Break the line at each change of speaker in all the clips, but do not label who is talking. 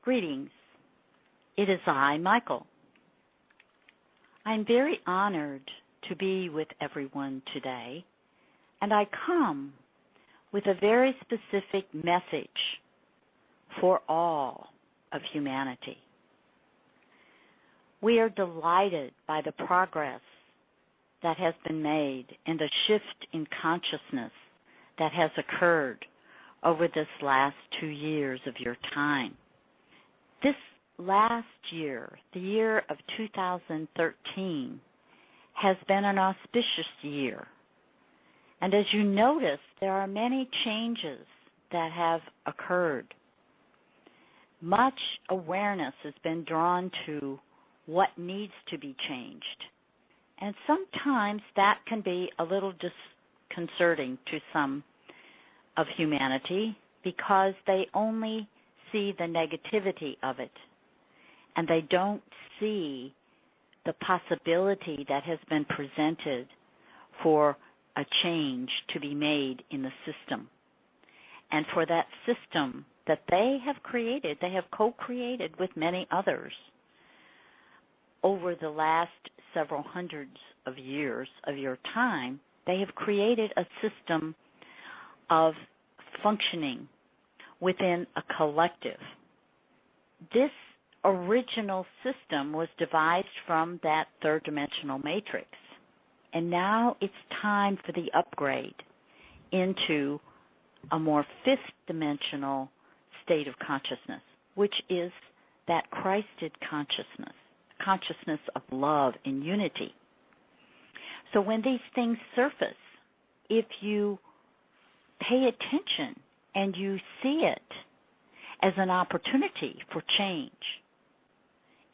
Greetings. It is I, Michael. I'm very honored to be with everyone today, and I come with a very specific message for all of humanity. We are delighted by the progress that has been made and the shift in consciousness that has occurred over this last 2 years of your time. This last year, the year of 2013, has been an auspicious year. And as you notice, there are many changes that have occurred. Much awareness has been drawn to what needs to be changed. And sometimes that can be a little disconcerting to some of humanity because they only see the negativity of it, and they don't see the possibility that has been presented for a change to be made in the system. And for that system that they have created, they have co-created with many others over the last several hundreds of years of your time, they have created a system of functioning within a collective. This original system was devised from that third-dimensional matrix, and now it's time for the upgrade into a more fifth-dimensional state of consciousness, which is that Christed consciousness, consciousness of love and unity. So when these things surface, if you pay attention and you see it as an opportunity for change,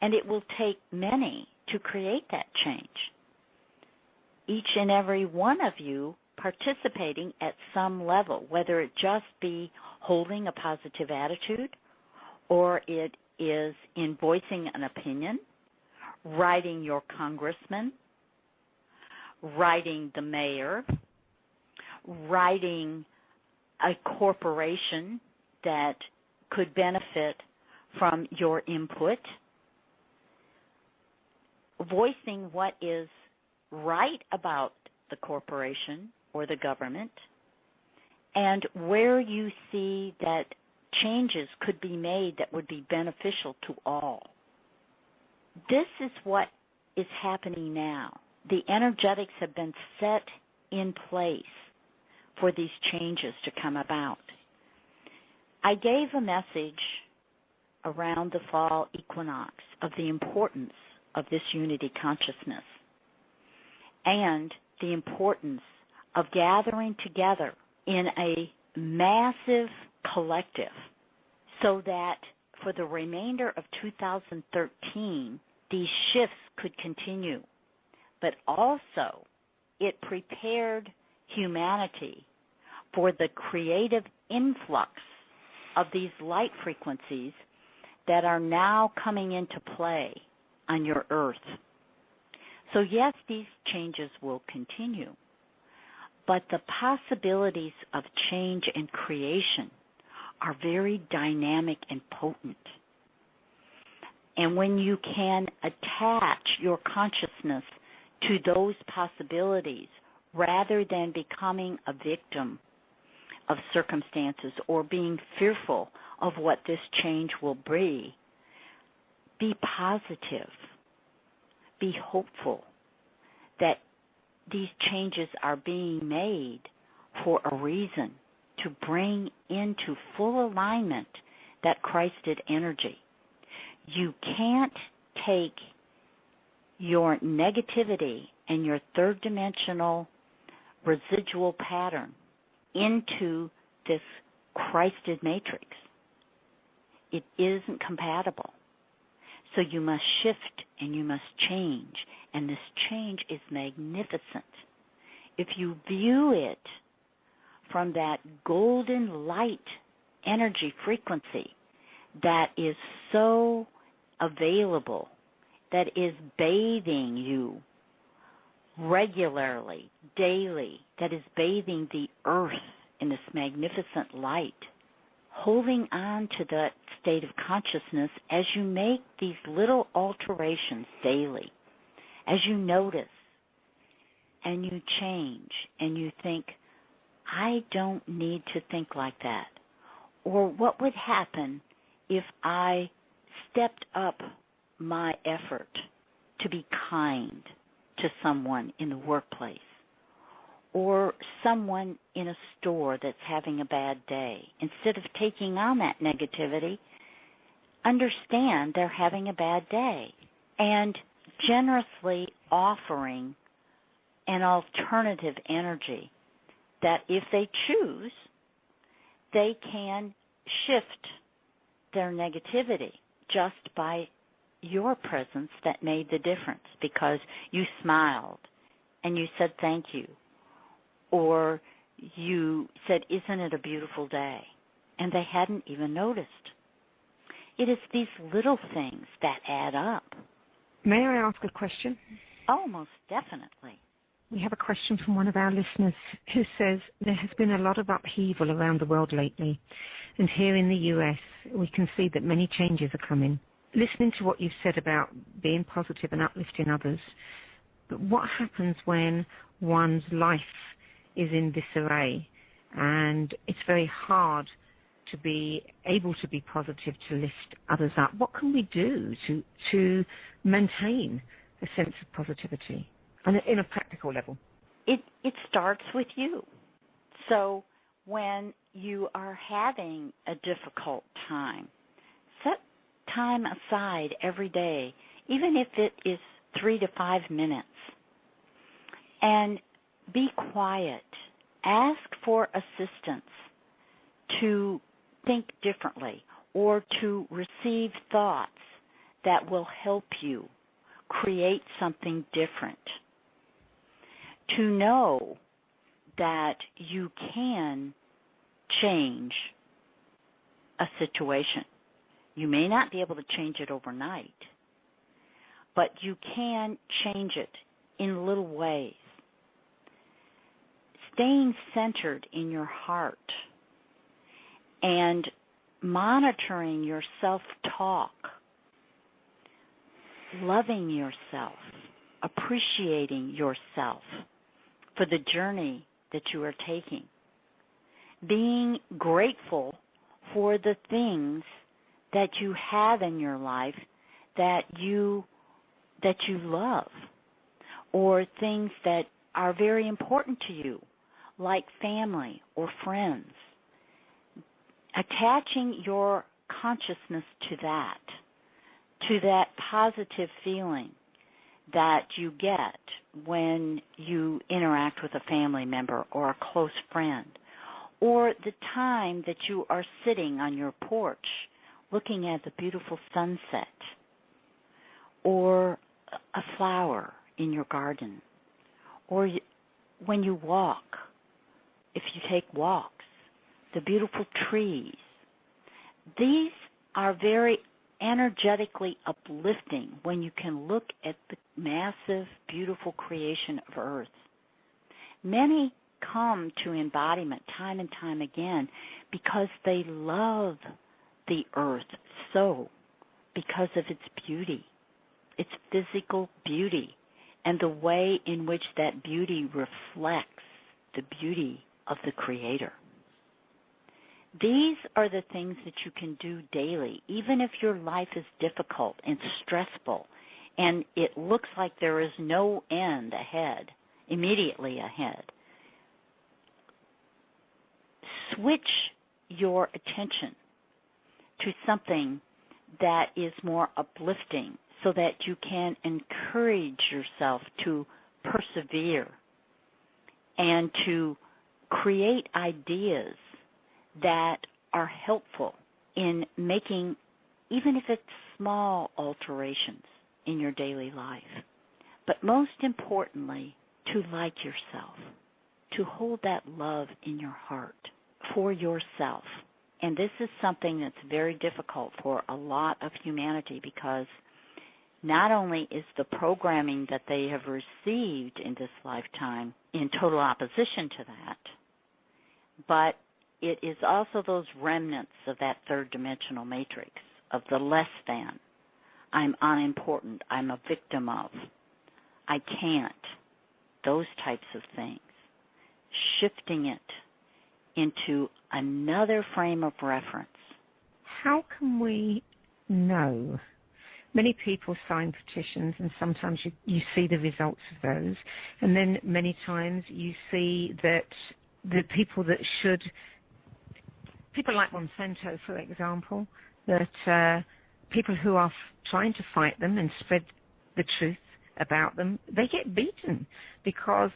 and it will take many to create that change, each and every one of you participating at some level, whether it just be holding a positive attitude or it is in voicing an opinion, writing your congressman, writing the mayor, writing a corporation that could benefit from your input, voicing what is right about the corporation or the government, and where you see that changes could be made that would be beneficial to all. This is what is happening now. The energetics have been set in place for these changes to come about. I gave a message around the fall equinox of the importance of this unity consciousness and the importance of gathering together in a massive collective so that for the remainder of 2013, these shifts could continue. But also, it prepared humanity for the creative influx of these light frequencies that are now coming into play on your earth. So yes, these changes will continue, but the possibilities of change and creation are very dynamic and potent. And when you can attach your consciousness to those possibilities rather than becoming a victim of circumstances or being fearful of what this change will be positive, be hopeful that these changes are being made for a reason to bring into full alignment that Christed energy. You can't take your negativity and your third-dimensional residual pattern into this Christed matrix. It isn't compatible. So you must shift and you must change, and this change is magnificent. If you view it from that golden light energy frequency that is so available, that is bathing you regularly, daily, that is bathing the earth in this magnificent light, holding on to that state of consciousness as you make these little alterations daily, as you notice and you change and you think, I don't need to think like that. Or what would happen if I stepped up my effort to be kind to someone in the workplace or someone in a store that's having a bad day? Instead of taking on that negativity, understand they're having a bad day and generously offering an alternative energy that if they choose, they can shift their negativity just by your presence that made the difference because you smiled and you said thank you, or you said, isn't it a beautiful day? And they hadn't even noticed. It is these little things that add up.
May I ask a question?
Oh, most definitely.
We have a question from one of our listeners who says there has been a lot of upheaval around the world lately, and here in the US we can see that many changes are coming. Listening to what you've said about being positive and uplifting others, but what happens when one's life is in disarray and it's very hard to be able to be positive, to lift others up? What can we do to maintain a sense of positivity and in a practical level?
It starts with you. So when you are having a difficult time, set time aside every day, even if it is 3 to 5 minutes, and be quiet. Ask for assistance to think differently or to receive thoughts that will help you create something different. To know that you can change a situation. You may not be able to change it overnight, but you can change it in little ways. Staying centered in your heart and monitoring your self-talk, loving yourself, appreciating yourself for the journey that you are taking, being grateful for the things that you have in your life that you love, or things that are very important to you, like family or friends. Attaching your consciousness to that positive feeling that you get when you interact with a family member or a close friend, or the time that you are sitting on your porch looking at the beautiful sunset, or a flower in your garden, or when you walk, if you take walks, the beautiful trees. These are very energetically uplifting when you can look at the massive, beautiful creation of Earth. Many come to embodiment time and time again because they love the Earth so, because of its beauty, its physical beauty, and the way in which that beauty reflects the beauty of the Creator. These are the things that you can do daily, even if your life is difficult and stressful, and it looks like there is no end ahead, immediately ahead. Switch your attention to something that is more uplifting so that you can encourage yourself to persevere and to create ideas that are helpful in making, even if it's small alterations in your daily life. But most importantly, to like yourself, to hold that love in your heart for yourself. And this is something that's very difficult for a lot of humanity, because not only is the programming that they have received in this lifetime in total opposition to that, but it is also those remnants of that third dimensional matrix of the less than. I'm unimportant. I'm a victim of. I can't. Those types of things. Shifting it into another frame of reference.
How can we know? Many people sign petitions, and sometimes you see the results of those, and then many times you see that the people that should, people like Monsanto, for example, that people who are trying to fight them and spread the truth about them, they get beaten because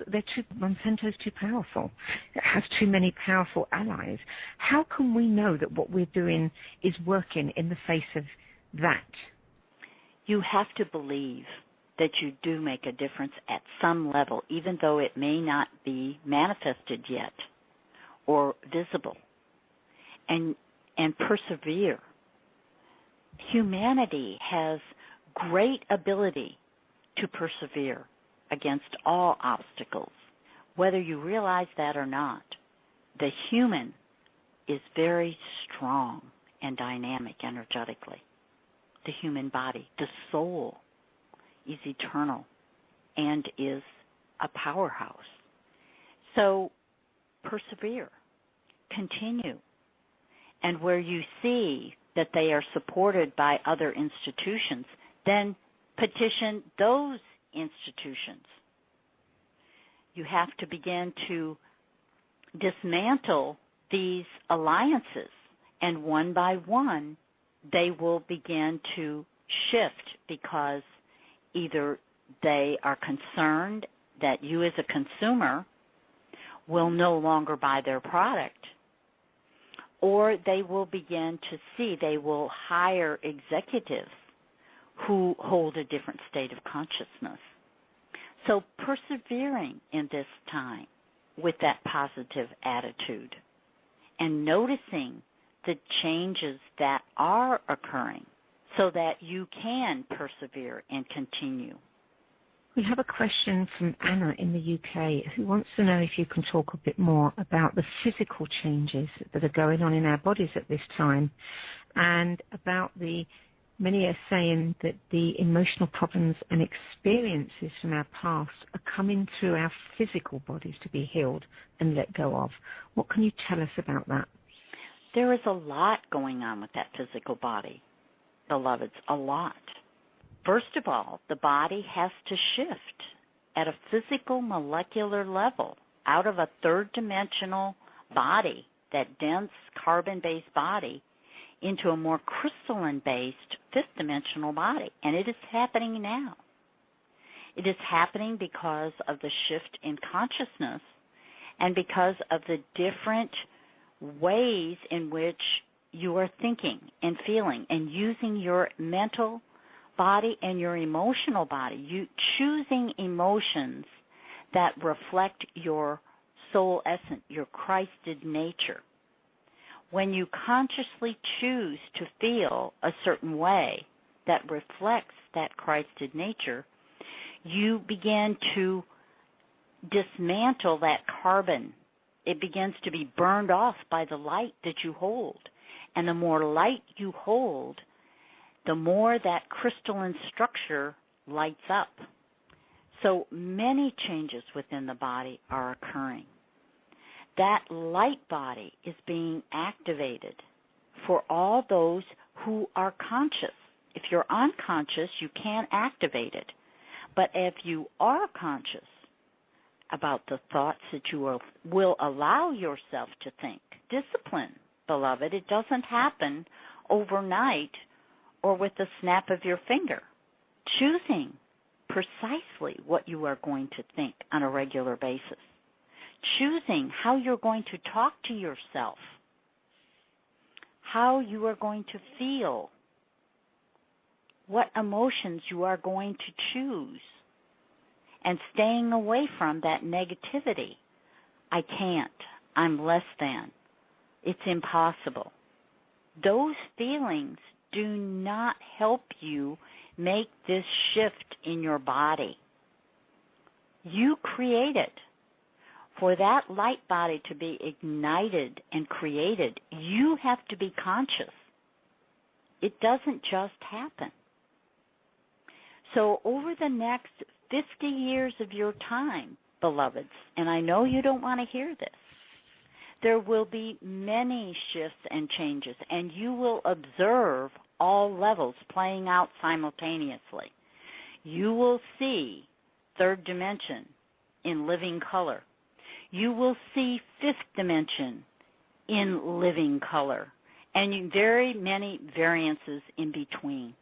Monsanto's too powerful. It has too many powerful allies. How can we know that what we're doing is working in the face of that?
You have to believe that you do make a difference at some level, even though it may not be manifested yet or visible, and persevere. Humanity has great ability to persevere against all obstacles, whether you realize that or not. The human is very strong and dynamic energetically. The human body, the soul, is eternal and is a powerhouse. So persevere, continue, and where you see that they are supported by other institutions, then petition those institutions. You have to begin to dismantle these alliances, and one by one, they will begin to shift because either they are concerned that you as a consumer will no longer buy their product, or they will begin to see, they will hire executives who hold a different state of consciousness. So persevering in this time with that positive attitude and noticing the changes that are occurring so that you can persevere and continue.
We have a question from Anna in the UK who wants to know if you can talk a bit more about the physical changes that are going on in our bodies at this time, and about many are saying that the emotional problems and experiences from our past are coming through our physical bodies to be healed and let go of. What can you tell us about that?
There is a lot going on with that physical body, beloveds, a lot. First of all, the body has to shift at a physical molecular level out of a third-dimensional body, that dense carbon-based body, into a more crystalline-based fifth-dimensional body. And it is happening now. It is happening because of the shift in consciousness and because of the different ways in which you are thinking and feeling and using your mental body and your emotional body. You choosing emotions that reflect your soul essence, your Christed nature. When you consciously choose to feel a certain way that reflects that Christed nature, you begin to dismantle that carbon. It begins to be burned off by the light that you hold. And the more light you hold, the more that crystalline structure lights up. So many changes within the body are occurring. That light body is being activated for all those who are conscious. If you're unconscious, you can't activate it. But if you are conscious about the thoughts that you will allow yourself to think, discipline, beloved, it doesn't happen overnight or with the snap of your finger. Choosing precisely what you are going to think on a regular basis. Choosing how you're going to talk to yourself, how you are going to feel, what emotions you are going to choose, and staying away from that negativity. I can't. I'm less than. It's impossible. Those feelings do not help you make this shift in your body. You create it. For that light body to be ignited and created, you have to be conscious. It doesn't just happen. So over the next 50 years of your time, beloveds, and I know you don't want to hear this, there will be many shifts and changes, and you will observe all levels playing out simultaneously. You will see third dimension in living color. You will see fifth dimension in living color, and very many variances in between.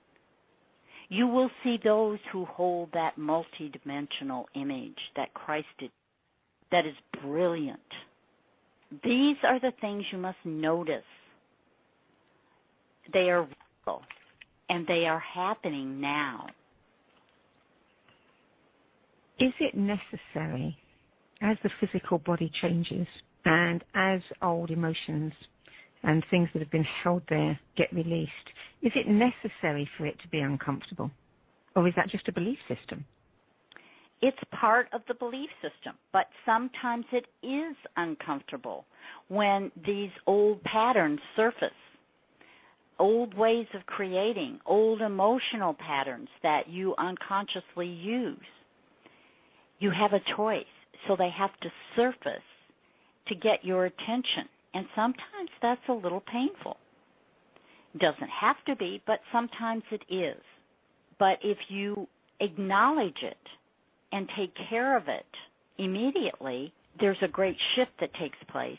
You will see those who hold that multidimensional image that Christ did, that is brilliant. These are the things you must notice. They are real, and they are happening now.
Is it necessary, as the physical body changes and as old emotions and things that have been held there get released, is it necessary for it to be uncomfortable? Or is that just a belief system?
It's part of the belief system, but sometimes it is uncomfortable when these old patterns surface, old ways of creating, old emotional patterns that you unconsciously use. You have a choice, so they have to surface to get your attention, and sometimes that's a little painful. It doesn't have to be, but sometimes it is. But if you acknowledge it and take care of it immediately, there's a great shift that takes place,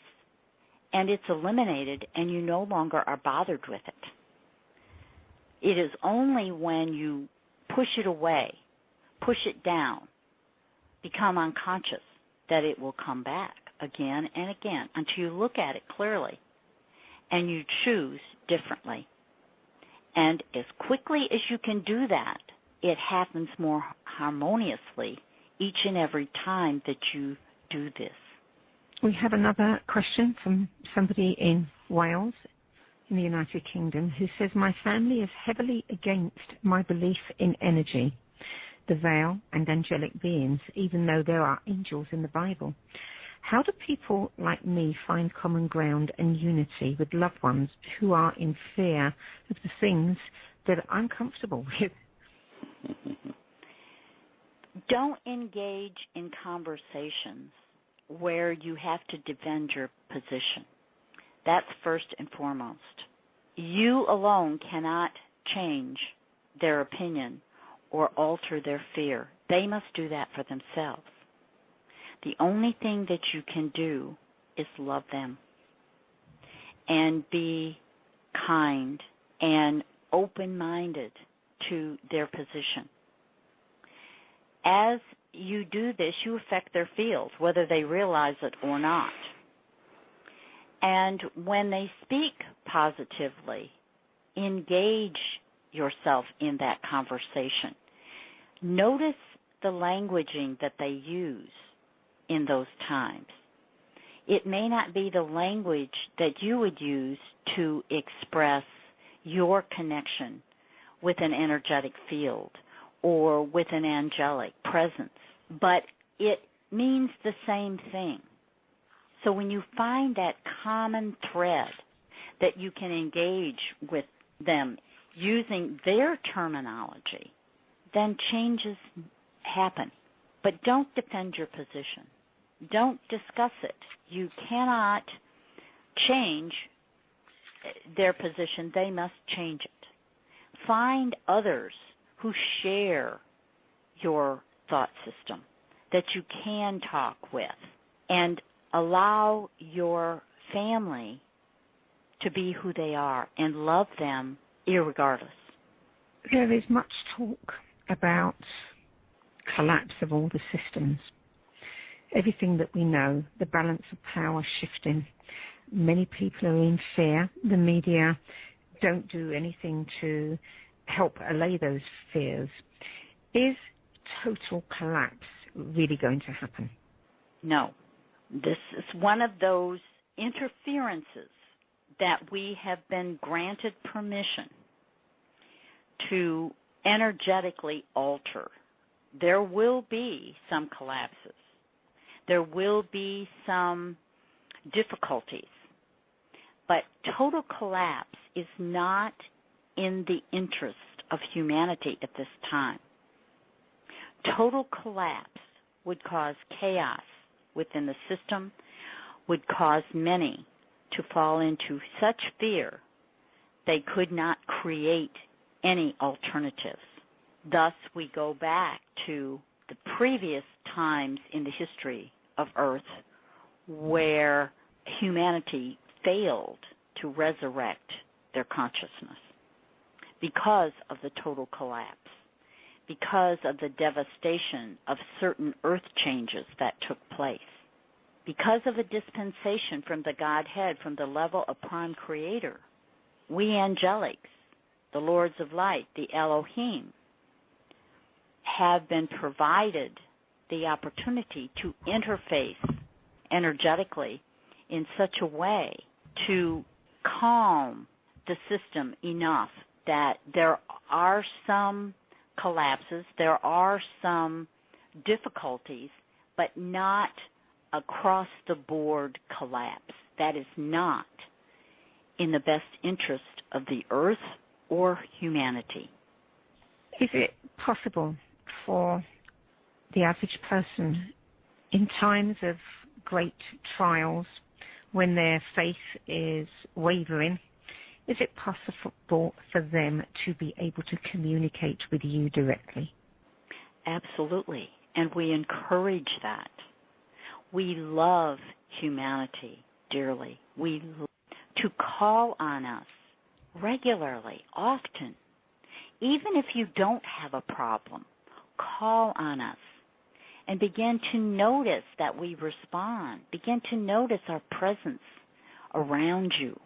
and it's eliminated, and you no longer are bothered with it. It is only when you push it away, push it down, become unconscious, that it will come back again and again until you look at it clearly and you choose differently. And as quickly as you can do that, it happens more harmoniously each and every time that you do this.
We have another question from somebody in Wales, in the United Kingdom, who says, my family is heavily against my belief in energy, the veil, and angelic beings, even though there are angels in the Bible. How do people like me find common ground and unity with loved ones who are in fear of the things that I'm comfortable with?
Don't engage in conversations where you have to defend your position. That's first and foremost. You alone cannot change their opinion or alter their fear. They must do that for themselves. The only thing that you can do is love them and be kind and open-minded to their position. As you do this, you affect their fields, whether they realize it or not. And when they speak positively, engage yourself in that conversation. Notice the languaging that they use in those times. It may not be the language that you would use to express your connection with an energetic field or with an angelic presence, but it means the same thing. So when you find that common thread that you can engage with them using their terminology, then changes happen. But don't defend your position. Don't discuss it. You cannot change their position. They must change it. Find others who share your thought system that you can talk with, and allow your family to be who they are and love them irregardless.
There is much talk about collapse of all the systems. Everything that we know, the balance of power shifting. Many people are in fear. The media don't do anything to help allay those fears. Is total collapse really going to happen?
No. This is one of those interferences that we have been granted permission to energetically alter. There will be some collapses. There will be some difficulties. But total collapse is not in the interest of humanity at this time. Total collapse would cause chaos within the system, would cause many to fall into such fear they could not create any alternatives. Thus, we go back to the previous times in the history of Earth where humanity failed to resurrect their consciousness because of the total collapse, because of the devastation of certain earth changes that took place, because of a dispensation from the Godhead, from the level of prime creator. We angelics, the lords of light, the Elohim, have been provided the opportunity to interface energetically in such a way to calm the system enough that there are some collapses, there are some difficulties, but not across-the-board collapse. That is not in the best interest of the earth or humanity.
Is it possible for the average person in times of great trials, when their faith is wavering, is it possible for them to be able to communicate with you directly?
Absolutely, and we encourage that. We love humanity dearly. We love to call on us regularly, often. Even if you don't have a problem, call on us and begin to notice that we respond. Begin to notice our presence around you.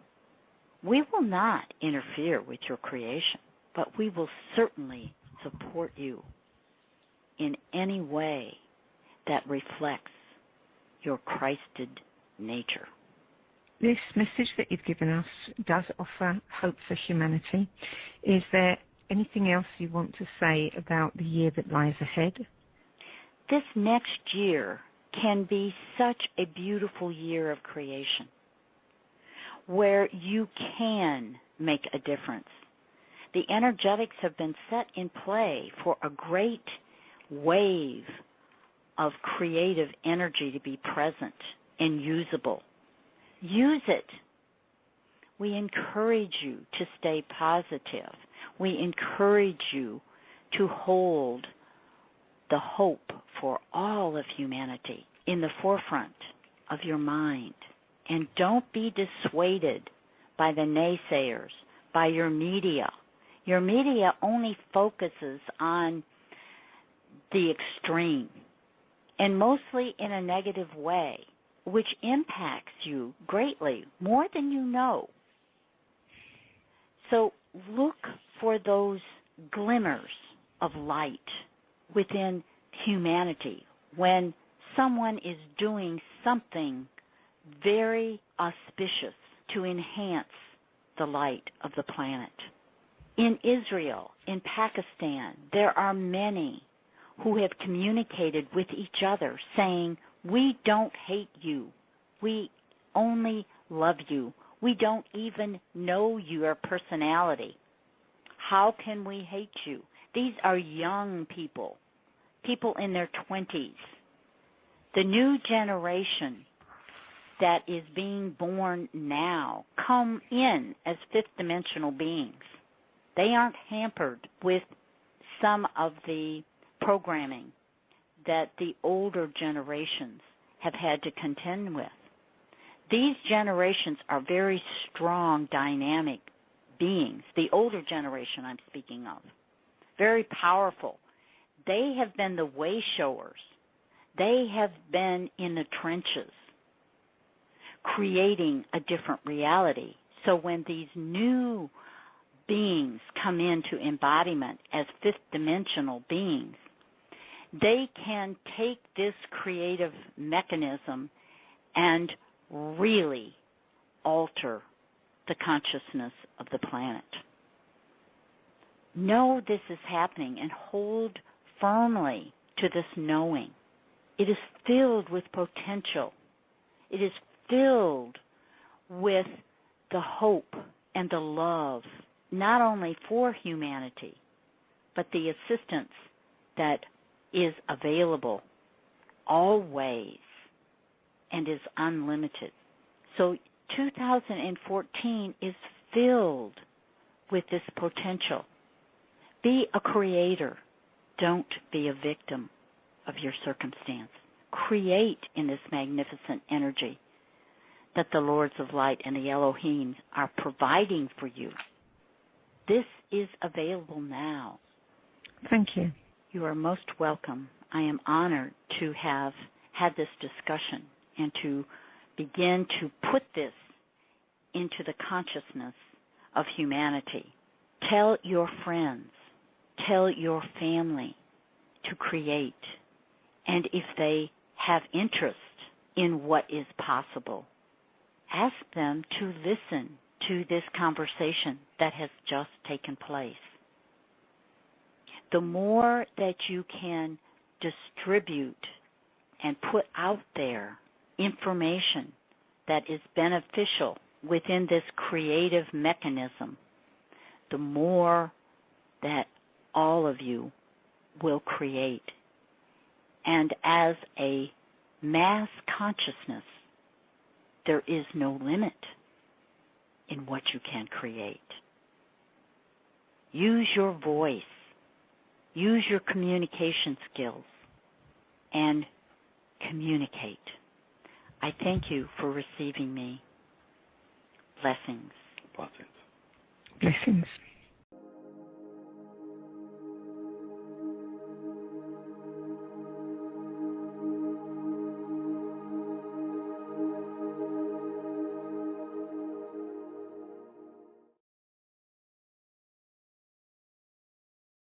We will not interfere with your creation, but we will certainly support you in any way that reflects your Christed nature.
This message that you've given us does offer hope for humanity. Is there anything else you want to say about the year that lies ahead?
This next year can be such a beautiful year of creation where you can make a difference. The energetics have been set in play for a great wave of creative energy to be present and usable. Use it. We encourage you to stay positive. We encourage you to hold the hope for all of humanity in the forefront of your mind. And don't be dissuaded by the naysayers, by your media. Your media only focuses on the extreme, and mostly in a negative way, which impacts you greatly, more than you know. So look for those glimmers of light within humanity when someone is doing something very auspicious to enhance the light of the planet. In Israel, in Pakistan, there are many who have communicated with each other saying, we don't hate you. We only love you. We don't even know your personality. How can we hate you? These are young people, people in their 20s. The new generation that is being born now come in as fifth-dimensional beings. They aren't hampered with some of the programming that the older generations have had to contend with. These generations are very strong, dynamic beings. The older generation I'm speaking of. Very powerful. They have been the way showers. They have been in the trenches, creating a different reality. So when these new beings come into embodiment as fifth-dimensional beings, they can take this creative mechanism and really alter the consciousness of the planet. Know this is happening and hold firmly to this knowing. It is filled with potential. It is filled with the hope and the love, not only for humanity, but the assistance that is available always and is unlimited. So 2014 is filled with this potential. Be a creator. Don't be a victim of your circumstance. Create in this magnificent energy that the Lords of Light and the Elohim are providing for you. This is available now.
Thank you.
You are most welcome. I am honored to have had this discussion and to begin to put this into the consciousness of humanity. Tell your friends, tell your family to create. And if they have interest in what is possible, ask them to listen to this conversation that has just taken place. The more that you can distribute and put out there information that is beneficial within this creative mechanism, the more that all of you will create. And as a mass consciousness, there is no limit in what you can create. Use your voice. Use your communication skills and communicate. I thank you for receiving me. Blessings.
Blessings.
Blessings.